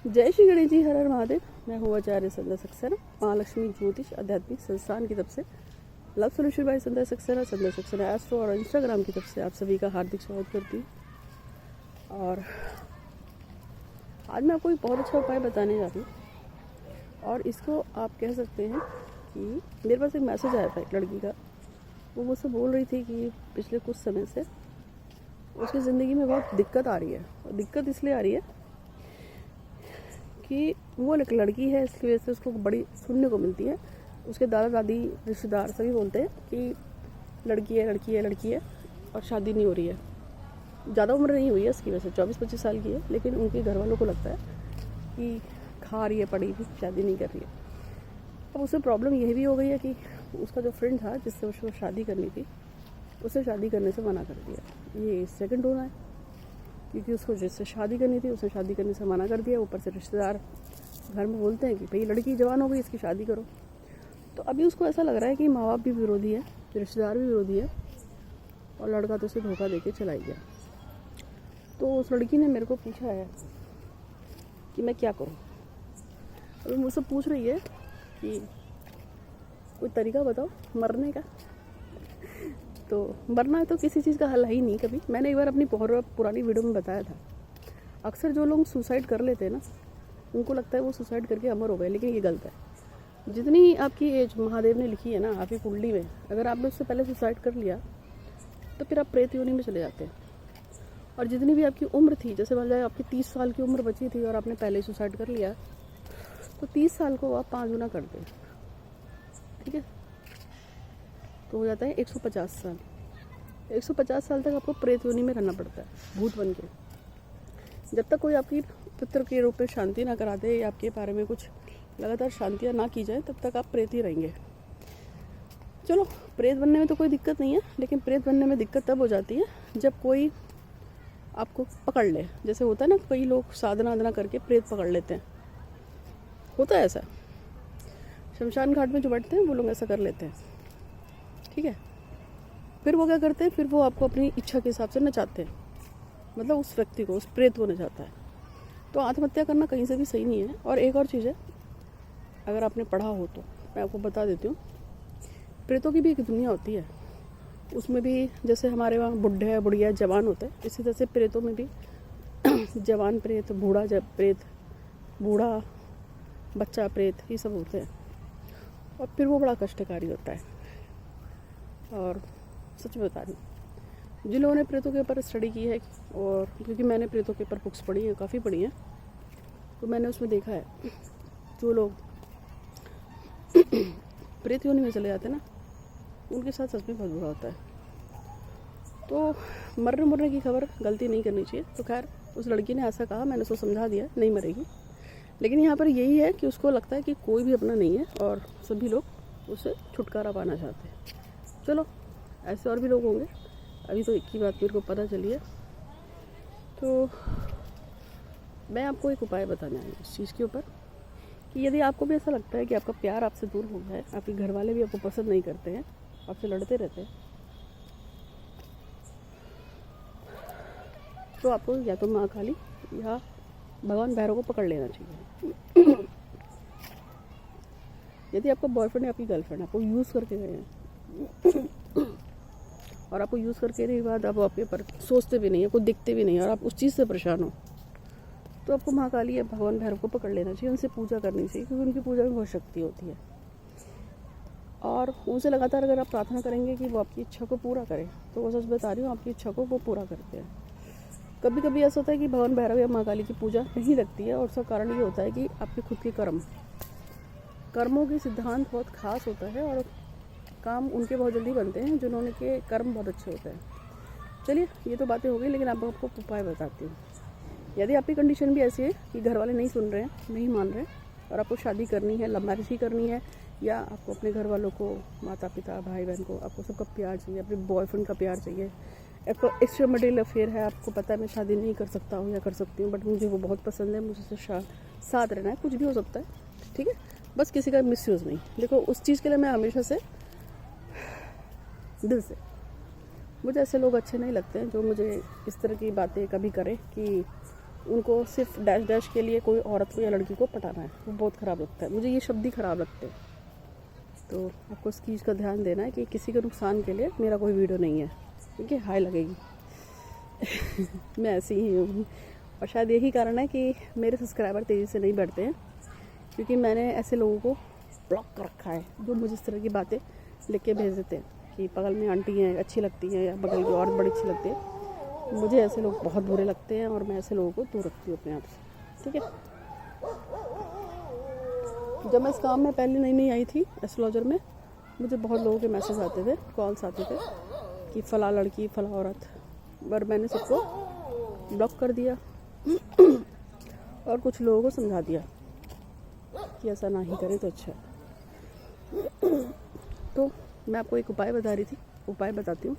जय श्री गणेश जी, हर हर महादेव। मैं हूँ आचार्य संध्या सक्सेना, महालक्ष्मी ज्योतिष आध्यात्मिक संस्थान की तरफ से लव सोल्यूशन बाय संध्या सक्सेना एस्ट्रो और इंस्टाग्राम की तरफ से आप सभी का हार्दिक स्वागत करती हूँ। और आज मैं आपको एक बहुत अच्छा उपाय बताने जा रही हूँ और इसको आप कह सकते हैं कि मेरे पास एक मैसेज आया था एक लड़की का। वो मुझसे बोल रही थी कि पिछले कुछ समय से उसकी ज़िंदगी में बहुत दिक्कत आ रही है। और दिक्कत इसलिए आ रही है कि वो एक लड़की है, इसकी वजह से उसको बड़ी सुनने को मिलती है। उसके दादा दादी रिश्तेदार सभी बोलते हैं कि लड़की है और शादी नहीं हो रही है। ज़्यादा उम्र नहीं हुई है उसकी, वजह से 24-25 साल की है, लेकिन उनके घर वालों को लगता है कि खा रही है, पड़ी भी, शादी नहीं कर रही है। अब उससे प्रॉब्लम यही भी हो गई है कि उसका जो फ्रेंड था जिससे उसको शादी करनी थी, उसे शादी करने से मना कर दिया। ये सेकंड होना है, क्योंकि उसको जिससे शादी करनी थी उसे शादी करने से मना कर दिया। ऊपर से रिश्तेदार घर में बोलते हैं कि भाई लड़की जवान हो गई, इसकी शादी करो। तो अभी उसको ऐसा लग रहा है कि माँ बाप भी विरोधी है, रिश्तेदार भी विरोधी है और लड़का तो उसे धोखा देके चला गया। तो उस लड़की ने मेरे को पूछा है कि मैं क्या करूँ। अभी मुझसे पूछ रही है कि कोई तरीका बताओ मरने का। तो मरना तो किसी चीज़ का हल है ही नहीं। कभी मैंने एक बार अपनी पुरानी वीडियो में बताया था, अक्सर जो लोग सुसाइड कर लेते हैं ना, उनको लगता है वो सुसाइड करके अमर हो गए, लेकिन ये गलत है। जितनी आपकी एज महादेव ने लिखी है ना आपकी कुंडली में, अगर आपने उससे पहले सुसाइड कर लिया तो फिर आप प्रेत योनि में चले जाते हैं। और जितनी भी आपकी उम्र थी, जैसे मान जाए आपकी 30 साल की उम्र बची थी और आपने पहले सुसाइड कर लिया, तो 30 साल को आप 5 गुना कर दें, ठीक है, तो हो जाता है 150 साल। 150 साल तक आपको प्रेत योनि में रहना पड़ता है, भूत बन के। जब तक कोई आपकी पितृ के रूप में शांति ना करा दे या आपके बारे में कुछ लगातार शांतियाँ ना की जाए, तब तक आप प्रेत ही रहेंगे। चलो, प्रेत बनने में तो कोई दिक्कत नहीं है, लेकिन प्रेत बनने में दिक्कत तब हो जाती है जब कोई आपको पकड़ ले। जैसे होता है ना, कई लोग साधना करके प्रेत पकड़ लेते हैं, होता है ऐसा। शमशान घाट में जो बैठते हैं वो लोग ऐसा कर लेते हैं, ठीक है। फिर वो क्या करते हैं, फिर वो आपको अपनी इच्छा के हिसाब से नचाते हैं, मतलब उस व्यक्ति को, उस प्रेत को नचाता है। तो आत्महत्या करना कहीं से भी सही नहीं है। और एक और चीज़ है, अगर आपने पढ़ा हो तो मैं आपको बता देती हूँ, प्रेतों की भी एक दुनिया होती है। उसमें भी जैसे हमारे वहाँ बुढ़े बुढ़िया जवान होते हैं, इसी तरह से प्रेतों में भी जवान प्रेत, बूढ़ा प्रेत, बूढ़ा बच्चा प्रेत, ये सब होते हैं। और फिर वो बड़ा कष्टकारी होता है। और सच बता रही हूँ, जिन लोगों ने प्रेतों के ऊपर स्टडी की है, और क्योंकि मैंने प्रेतों के ऊपर बुक्स पढ़ी है, काफ़ी पढ़ी हैं, तो मैंने उसमें देखा है जो लोग प्रेत योनि में चले जाते हैं ना, उनके साथ सच में बहुत बुरा होता है। तो मरने की खबर गलती नहीं करनी चाहिए। तो खैर, उस लड़की ने ऐसा कहा, मैंने उसको समझा दिया नहीं मरेगी, लेकिन यहाँ पर यही है कि उसको लगता है कि कोई भी अपना नहीं है और सभी लोग उससे छुटकारा पाना चाहते हैं। चलो, ऐसे और भी लोग होंगे, अभी तो एक ही बात मेरे को पता चली है। तो मैं आपको एक उपाय बताने आई हूँ इस चीज़ के ऊपर कि यदि आपको भी ऐसा लगता है कि आपका प्यार आपसे दूर हो गया है, आपके घर वाले भी आपको पसंद नहीं करते हैं, आपसे लड़ते रहते हैं, तो आपको या तो माँ काली या भगवान भैरव को पकड़ लेना चाहिए। यदि आपका बॉयफ्रेंड या आपकी गर्लफ्रेंड आपको यूज़ करके गए हैं और आपको यूज़ करके के बाद आप आपके ऊपर सोचते भी नहीं है, कोई दिखते भी नहीं है, और आप उस चीज़ से परेशान हो, तो आपको माँ काली या भगवान भैरव को पकड़ लेना चाहिए, उनसे पूजा करनी चाहिए, क्योंकि उनकी पूजा में बहुत शक्ति होती है। और उनसे लगातार अगर आप प्रार्थना करेंगे कि वो आपकी इच्छा को पूरा करें, तो वो सच बता रही हूँ, आपकी इच्छा को वो पूरा करते हैं। कभी कभी ऐसा होता है कि भगवान भैरव या माँ काली की पूजा नहीं लगती है, और उसका कारण ये होता है कि आपके खुद के कर्मों के सिद्धांत बहुत खास होता है, और काम उनके बहुत जल्दी बनते हैं जिन्होंने के कर्म बहुत अच्छे होते हैं। चलिए, ये तो बातें हो गई, लेकिन आपको उपाय बताती हूँ। यदि आपकी कंडीशन भी ऐसी है कि घर वाले नहीं सुन रहे हैं, नहीं मान रहे, और आपको शादी करनी है, लव मैरिज ही करनी है, या आपको अपने घर वालों को, माता पिता भाई बहन को, आपको सबका प्यार चाहिए, अपने बॉयफ्रेंड का प्यार चाहिए, आपको एक्स्ट्रा मटेरियल अफेयर है, आपको पता है मैं शादी नहीं कर सकता हूँ या कर सकती हूँ, बट मुझे वो बहुत पसंद है, मुझे उससे साथ रहना है, कुछ भी हो सकता है, ठीक है, बस किसी का मिसयूज़ नहीं। देखो, उस चीज़ के लिए मैं हमेशा से दिल से, मुझे ऐसे लोग अच्छे नहीं लगते हैं जो मुझे इस तरह की बातें कभी करें कि उनको सिर्फ डैश डैश के लिए कोई औरत को या लड़की को पटाना है, वो बहुत ख़राब लगता है मुझे। ये शब्द ही ख़राब लगते हैं। तो आपको इस चीज़ का ध्यान देना है कि किसी के नुकसान के लिए मेरा कोई वीडियो नहीं है, क्योंकि हाई लगेगी। मैं ऐसी ही हूँ, और शायद यही कारण है कि मेरे सब्सक्राइबर तेज़ी से नहीं बढ़ते हैं, क्योंकि मैंने ऐसे लोगों को ब्लॉक कर रखा है जो मुझे इस तरह की बातें लिख के भेज देते हैं कि बगल में आंटी हैं अच्छी लगती हैं या बगल की औरत बड़ी अच्छी लगती है। मुझे ऐसे लोग बहुत बुरे लगते हैं और मैं ऐसे लोगों को दूर रखती हूँ अपने आप से, ठीक है। जब मैं इस काम में पहले नई आई थी एस्ट्रोलॉजर में, मुझे बहुत लोगों के मैसेज आते थे, कॉल्स आते थे कि फ़ला लड़की फ़ला औरत, पर मैंने सबको ब्लॉक कर दिया और कुछ लोगों को समझा दिया कि ऐसा ना ही करें तो अच्छा है। तो मैं आपको एक उपाय बता रही थी, उपाय बताती हूँ।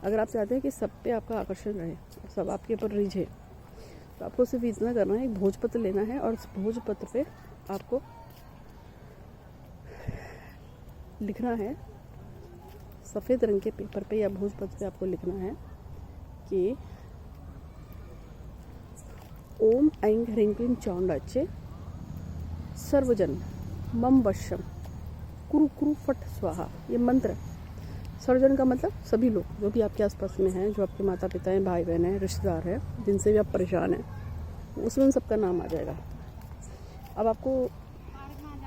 अगर आप चाहते हैं कि सब पे आपका आकर्षण रहे, सब आपके ऊपर रिझे, तो आपको सिर्फ इतना करना है, एक भोजपत्र लेना है और उस भोजपत्र पे आपको लिखना है, सफ़ेद रंग के पेपर पे या भोजपत्र पे आपको लिखना है कि ओम ऐं ह्रीं क्लीं चामुंडाच्चे सर्वजन मम वशम कुरु कुरु फट स्वाहा। ये मंत्र है। सर्वजन का मतलब सभी लोग जो भी आपके आसपास में हैं, जो आपके माता पिता हैं, भाई बहन हैं, रिश्तेदार हैं, जिनसे भी आप परेशान हैं, उसमें उन सबका नाम आ जाएगा। अब आपको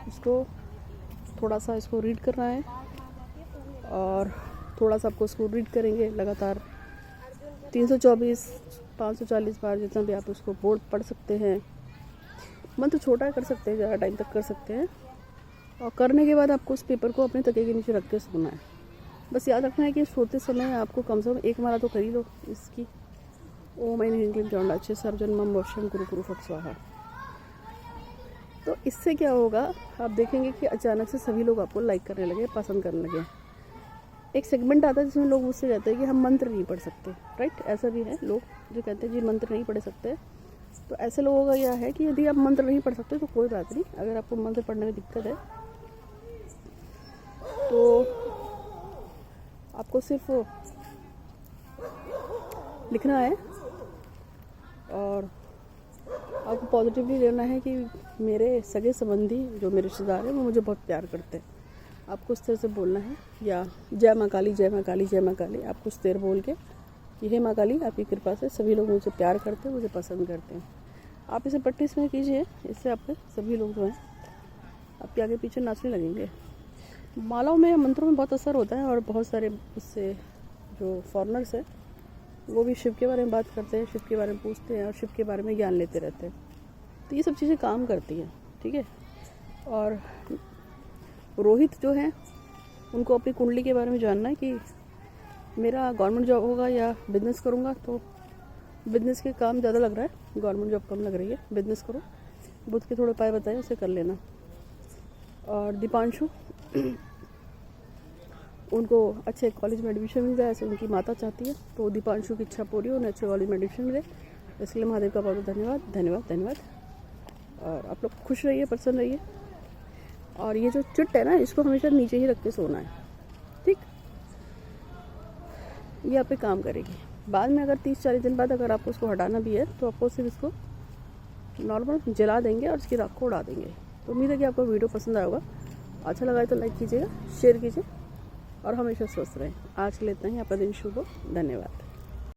इसको थोड़ा सा इसको रीड करना है, और थोड़ा सा आपको इसको रीड करेंगे लगातार 324 540 बार, जितना भी आप उसको बोर्ड पढ़ सकते हैं। मंत्र छोटा कर सकते हैं, ज़्यादा टाइम तक कर सकते हैं। और करने के बाद आपको उस पेपर को अपने तकिए के नीचे रख के सोना है। बस याद रखना है कि सोते समय आपको कम से कम एक माला तो कर ही लो इसकी, ओम ऐं ह्रीं क्लीं चामुंडाच्चे सर्वजन मम वशम कुरु कुरु फट स्वाहा। तो इससे क्या होगा, आप देखेंगे कि अचानक से सभी लोग आपको लाइक करने लगे, पसंद करने लगे। एक सेगमेंट आता है जिसमें लोग मुझसे कहते हैं कि हम मंत्र नहीं पढ़ सकते, राइट। ऐसा भी है लोग जो कहते हैं जी मंत्र नहीं पढ़ सकते। तो ऐसे लोगों का यह है कि यदि आप मंत्र नहीं पढ़ सकते तो कोई बात नहीं। अगर आपको मंत्र पढ़ने में दिक्कत है तो आपको सिर्फ लिखना है और आपको पॉजिटिवली लेना है कि मेरे सगे संबंधी जो मेरे रिश्तेदार हैं वो मुझे बहुत प्यार करते हैं। आपको उस तरह से बोलना है, या जय माँ काली जय माँ काली जय माँ काली, आप कुछ देर बोल के कि हे माँ काली आपकी कृपा से सभी लोग मुझे प्यार करते हैं, मुझे पसंद करते हैं। आप इसे प्रैक्टिस में कीजिए, इससे आपके सभी लोग जो हैं आपके आगे पीछे नाचने लगेंगे। मालाओं में, मंत्रों में बहुत असर होता है, और बहुत सारे उससे जो फॉरेनर्स हैं वो भी शिव के बारे में बात करते हैं, शिव के बारे में पूछते हैं और शिव के बारे में ज्ञान लेते रहते हैं। तो ये सब चीज़ें काम करती हैं, ठीक है। और रोहित जो हैं उनको अपनी कुंडली के बारे में जानना है कि मेरा गवर्नमेंट जॉब होगा या बिज़नेस करूँगा। तो बिज़नेस के काम ज़्यादा लग रहा है, गवर्नमेंट जॉब कम लग रही है, बिज़नेस करो। बुध के थोड़े उपाय बताए, उसे कर लेना। और दीपांशु उनको अच्छे कॉलेज में एडमिशन मिल जाए, ऐसे उनकी माता चाहती है। तो दीपांशु की इच्छा पूरी हो, उन्हें अच्छे कॉलेज में एडमिशन मिले। इसके लिए महादेव का बहुत धन्यवाद धन्यवाद धन्यवाद। और आप लोग खुश रहिए, प्रसन्न रहिए। और ये जो चिट है ना, इसको हमेशा नीचे ही रख के सोना है, ठीक। ये आप पे काम करेगी। बाद में अगर 30-40 दिन बाद अगर आपको उसको हटाना भी है तो आपको सिर्फ इसको नॉर्मल जला देंगे और इसकी राख को उड़ा देंगे। तो उम्मीद है कि आपको वीडियो पसंद आएगा। अच्छा लगा तो लाइक कीजिएगा, शेयर कीजिए और हमेशा स्वस्थ रहें। आज के लिए इतना ही। आपका दिन शुभ हो। धन्यवाद।